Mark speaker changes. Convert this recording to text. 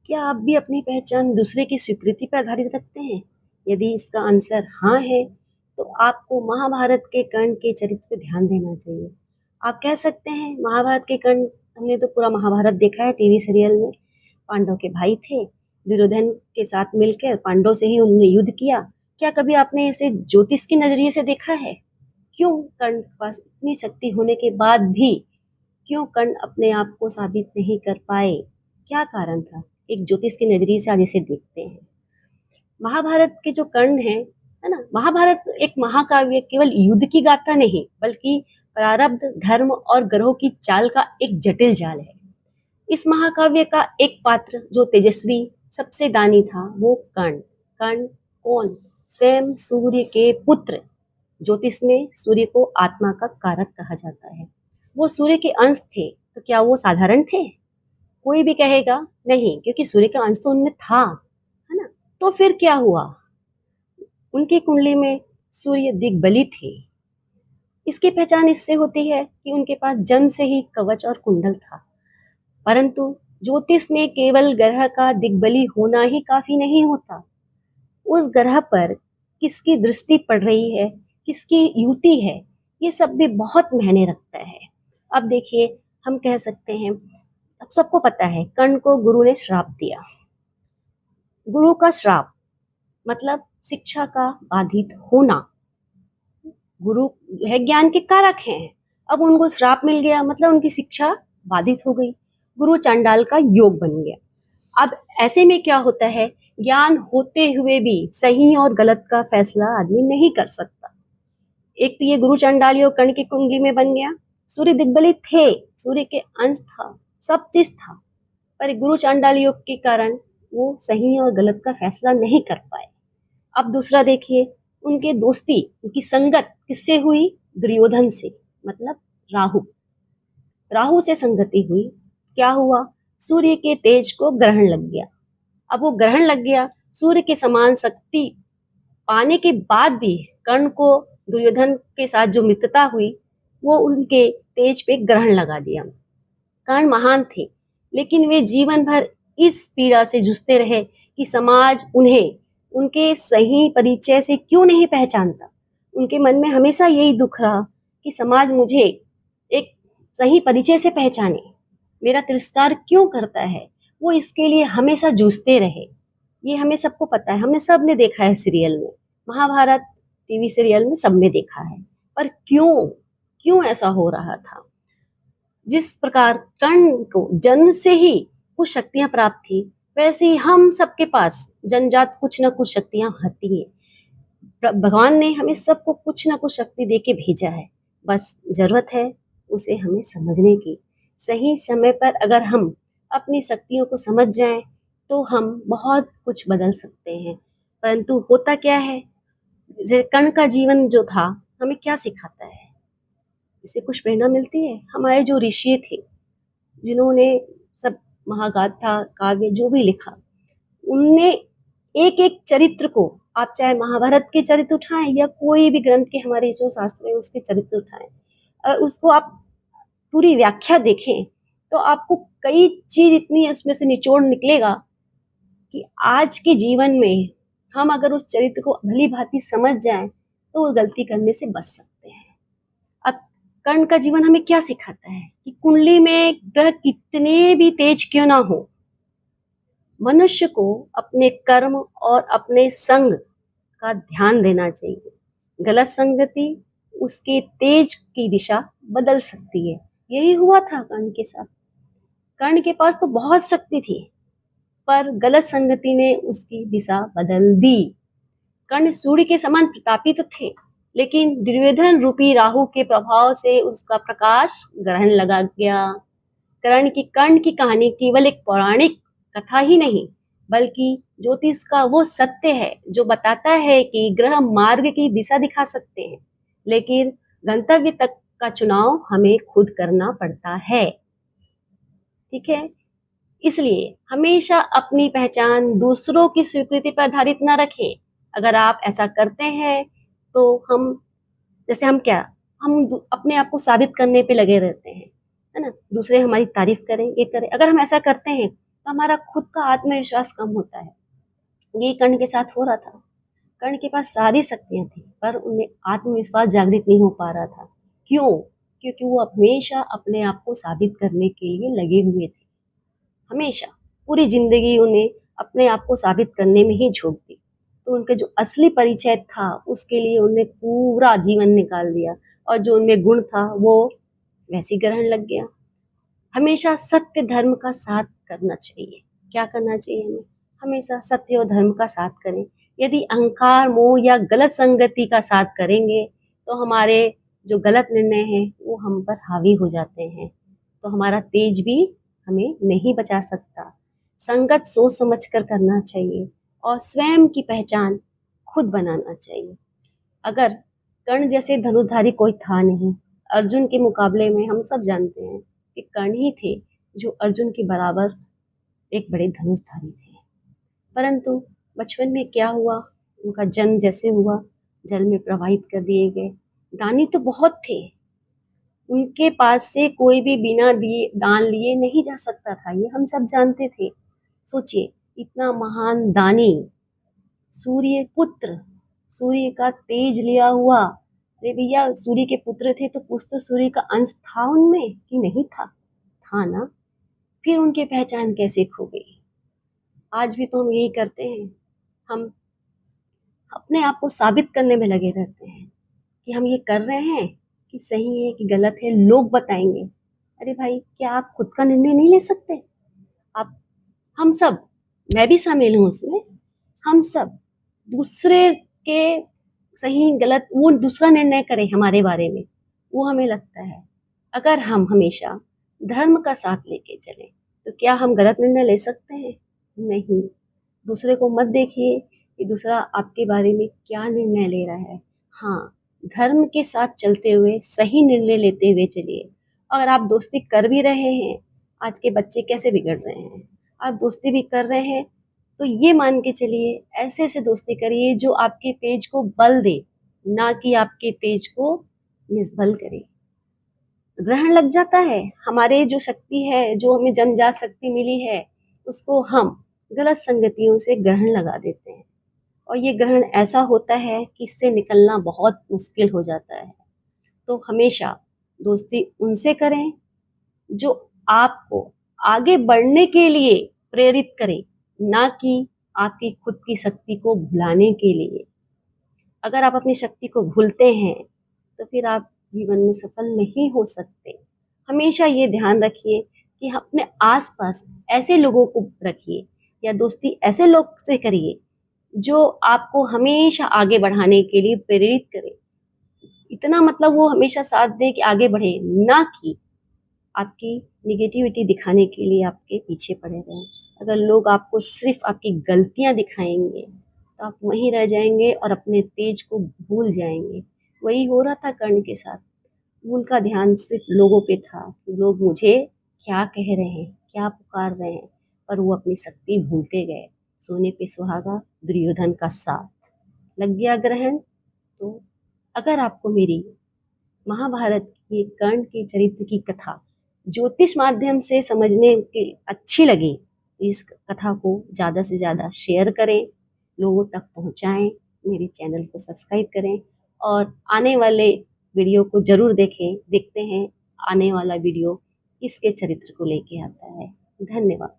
Speaker 1: क्या आप भी अपनी पहचान दूसरे की स्वीकृति पर आधारित रखते हैं? यदि इसका आंसर हाँ है, तो आपको महाभारत के कर्ण के चरित्र पर ध्यान देना चाहिए। आप कह सकते हैं महाभारत के कर्ण, हमने तो पूरा महाभारत देखा है टीवी सीरियल में। पांडव के भाई थे, दुर्योधन के साथ मिलकर पांडव से ही उन्होंने युद्ध किया। क्या कभी आपने इसे ज्योतिष के नजरिए से देखा है? क्यों कर्ण के पास इतनी शक्ति होने के बाद भी क्यों कर्ण अपने आप को साबित नहीं कर पाए? क्या कारण था? एक ज्योतिष के नजरिए से आज इसे देखते हैं। महाभारत के जो कर्ण हैं, है ना, महाभारत एक महाकाव्य केवल युद्ध की गाथा नहीं, बल्कि प्रारब्ध, धर्म और ग्रहों की चाल का एक जटिल जाल है। इस महाकाव्य का एक पात्र जो तेजस्वी, सबसे दानी था, वो कर्ण। कर्ण कौन? स्वयं सूर्य के पुत्र। ज्योतिष में सूर्य को आत्मा का कारक कहा जाता है। वो सूर्य के अंश थे, तो क्या वो साधारण थे? कोई भी कहेगा नहीं, क्योंकि सूर्य का अंश तो उनमें था, है ना। तो फिर क्या हुआ? उनकी कुंडली में सूर्य दिग्बली थे। इसकी पहचान इससे होती है कि उनके पास जन्म से ही कवच और कुंडल था। परंतु ज्योतिष में केवल ग्रह का दिग्बली होना ही काफी नहीं होता। उस ग्रह पर किसकी दृष्टि पड़ रही है, किसकी युति है, ये सब भी बहुत मायने रखता है। अब देखिए, हम कह सकते हैं, अब सबको पता है कर्ण को गुरु ने श्राप दिया। गुरु का श्राप मतलब शिक्षा का बाधित होना। गुरु है ज्ञान के कारक हैं। अब उनको श्राप मिल गया, मतलब उनकी शिक्षा बाधित हो गई। गुरु चांडाल का योग बन गया। अब ऐसे में क्या होता है, ज्ञान होते हुए भी सही और गलत का फैसला आदमी नहीं कर सकता। एक तो ये गुरु चांडाल योग कर्ण की कुंडली में बन गया। सूर्य दिग्बली थे, सूर्य के अंश था, सब चीज था, पर गुरु चांडाल योग के कारण वो सही और गलत का फैसला नहीं कर पाए। अब दूसरा देखिए, उनके दोस्ती, उनकी संगत किससे हुई? दुर्योधन से, मतलब राहु। राहु से संगति हुई। क्या हुआ? सूर्य के तेज को ग्रहण लग गया। अब वो ग्रहण लग गया, सूर्य के समान शक्ति पाने के बाद भी कर्ण को दुर्योधन के साथ जो मित्रता हुई, वो उनके तेज पे ग्रहण लगा दिया। कर्ण महान थे, लेकिन वे जीवन भर इस पीड़ा से जूझते रहे कि समाज उन्हें उनके सही परिचय से क्यों नहीं पहचानता। उनके मन में हमेशा यही दुख रहा कि समाज मुझे एक सही परिचय से पहचाने, मेरा तिरस्कार क्यों करता है। वो इसके लिए हमेशा जूझते रहे। ये हमें सबको पता है, हमने सब ने देखा है सीरियल में, महाभारत टीवी सीरियल में सबने देखा है। पर क्यों क्यों ऐसा हो रहा था? जिस प्रकार कर्ण को जन्म से ही कुछ शक्तियां प्राप्त थी, वैसे ही हम सबके पास जन्मजात कुछ न कुछ शक्तियां होती हैं। भगवान ने हमें सबको कुछ न कुछ शक्ति दे के भेजा है, बस जरूरत है उसे हमें समझने की। सही समय पर अगर हम अपनी शक्तियों को समझ जाएं, तो हम बहुत कुछ बदल सकते हैं। परंतु होता क्या है, कर्ण का जीवन जो था हमें क्या सिखाता है? इससे कुछ प्रेरणा मिलती है। हमारे जो ऋषि थे, जिन्होंने सब महागाथा काव्य जो भी लिखा, उनने एक एक चरित्र को, आप चाहे महाभारत के चरित्र उठाएं या कोई भी ग्रंथ के हमारे जो शास्त्र है उसके चरित्र उठाएं, उसको आप पूरी व्याख्या देखें, तो आपको कई चीज इतनी उसमें से निचोड़ निकलेगा कि आज के जीवन में हम अगर उस चरित्र को भली भांति समझ जाएं, तो वो गलती करने से बच सकते हैं। अब कर्ण का जीवन हमें क्या सिखाता है कि कुंडली में ग्रह कितने भी तेज क्यों ना हो, मनुष्य को अपने कर्म और अपने संग का ध्यान देना चाहिए। गलत संगति उसके तेज की दिशा बदल सकती है। यही हुआ था कर्ण के साथ। कर्ण के पास तो बहुत शक्ति थी, पर गलत संगति ने उसकी दिशा बदल दी। कर्ण सूर्य के समान प्रतापी तो थे, लेकिन दुर्योधन रूपी राहु के प्रभाव से उसका प्रकाश ग्रहण लगा गया। कर्ण की कहानी केवल एक पौराणिक कथा ही नहीं, बल्कि ज्योतिष का वो सत्य है जो बताता है कि ग्रह मार्ग की दिशा दिखा सकते हैं, लेकिन गंतव्य तक का चुनाव हमें खुद करना पड़ता है। ठीक है, इसलिए हमेशा अपनी पहचान दूसरों की स्वीकृति पर आधारित न रखें। अगर आप ऐसा करते हैं, तो हम जैसे हम क्या, हम अपने आप को साबित करने पे लगे रहते हैं, है ना। दूसरे हमारी तारीफ करें, ये करें। अगर हम ऐसा करते हैं, तो हमारा खुद का आत्मविश्वास कम होता है। ये कर्ण के साथ हो रहा था। कर्ण के पास सारी शक्तियाँ थी, पर उनमें आत्मविश्वास जागृत नहीं हो पा रहा था। क्यों? क्योंकि वो हमेशा अपने आप को साबित करने के लिए लगे हुए थे। हमेशा, पूरी ज़िंदगी उन्हें अपने आप को साबित करने में ही झोंक दी। तो उनका जो असली परिचय था, उसके लिए उन्हें पूरा जीवन निकाल दिया, और जो उनमें गुण था, वो वैसे ही ग्रहण लग गया। हमेशा सत्य धर्म का साथ करना चाहिए। क्या करना चाहिए हमें? हमेशा सत्य और धर्म का साथ करें। यदि अहंकार, मोह या गलत संगति का साथ करेंगे, तो हमारे जो गलत निर्णय हैं वो हम पर हावी हो जाते हैं। तो हमारा तेज भी हमें नहीं बचा सकता। संगत सोच समझ कर करना चाहिए, और स्वयं की पहचान खुद बनाना चाहिए। अगर कर्ण जैसे धनुर्धारी कोई था नहीं, अर्जुन के मुकाबले में हम सब जानते हैं कि कर्ण ही थे जो अर्जुन के बराबर एक बड़े धनुषधारी थे। परंतु बचपन में क्या हुआ, उनका जन्म जैसे हुआ, जल में प्रवाहित कर दिए गए। दानी तो बहुत थे, उनके पास से कोई भी बिना दिए दान लिए नहीं जा सकता था, ये हम सब जानते थे। सोचिए, इतना महान दानी, सूर्य पुत्र, सूर्य का तेज लिया हुआ। अरे भैया, सूर्य के पुत्र थे तो कुछ तो सूर्य का अंश था उनमें कि नहीं था? था ना। फिर उनकी पहचान कैसे खो गई? आज भी तो हम यही करते हैं। हम अपने आप को साबित करने में लगे रहते हैं कि हम ये कर रहे हैं कि सही है कि गलत है, लोग बताएंगे। अरे भाई, क्या आप खुद का निर्णय नहीं ले सकते? आप, हम सब, मैं भी शामिल हूँ उसमें, हम सब दूसरे के सही गलत वो दूसरा निर्णय करें हमारे बारे में, वो हमें लगता है। अगर हम हमेशा धर्म का साथ लेके चलें, तो क्या हम गलत निर्णय ले सकते हैं? नहीं। दूसरे को मत देखिए कि दूसरा आपके बारे में क्या निर्णय ले रहा है। हाँ, धर्म के साथ चलते हुए सही निर्णय लेते हुए चलिए। अगर आप दोस्ती कर भी रहे हैं, आज के बच्चे कैसे बिगड़ रहे हैं, आप दोस्ती भी कर रहे हैं, तो ये मान के चलिए, ऐसे से दोस्ती करिए जो आपके तेज को बल दे, ना कि आपके तेज को निष्बल करे। ग्रहण लग जाता है, हमारे जो शक्ति है, जो हमें जन्मजात शक्ति मिली है, उसको हम गलत संगतियों से ग्रहण लगा देते हैं, और ये ग्रहण ऐसा होता है कि इससे निकलना बहुत मुश्किल हो जाता है। तो हमेशा दोस्ती उनसे करें जो आपको आगे बढ़ने के लिए प्रेरित करे, ना कि आपकी खुद की शक्ति को भुलाने के लिए। अगर आप अपनी शक्ति को भूलते हैं, तो फिर आप जीवन में सफल नहीं हो सकते। हमेशा ये ध्यान रखिए कि अपने आसपास ऐसे लोगों को रखिए, या दोस्ती ऐसे लोग से करिए जो आपको हमेशा आगे बढ़ाने के लिए प्रेरित करे। इतना मतलब वो हमेशा साथ दें कि आगे बढ़े, ना कि आपकी नेगेटिविटी दिखाने के लिए आपके पीछे पड़े रहें। अगर लोग आपको सिर्फ आपकी गलतियाँ दिखाएंगे, तो आप वहीं रह जाएंगे और अपने तेज को भूल जाएंगे। वही हो रहा था कर्ण के साथ। उनका ध्यान सिर्फ लोगों पे था कि लोग मुझे क्या कह रहे हैं, क्या पुकार रहे हैं, पर वो अपनी शक्ति भूलते गए। सोने पे सुहागा, दुर्योधन का साथ। लग गया ग्रहण। तो अगर आपको मेरी महाभारत के कर्ण के चरित्र की कथा ज्योतिष माध्यम से समझने की अच्छी लगी, तो इस कथा को ज़्यादा से ज़्यादा शेयर करें, लोगों तक पहुंचाएं, मेरे चैनल को सब्सक्राइब करें, और आने वाले वीडियो को ज़रूर देखें। देखते हैं आने वाला वीडियो किसके चरित्र को लेके आता है। धन्यवाद।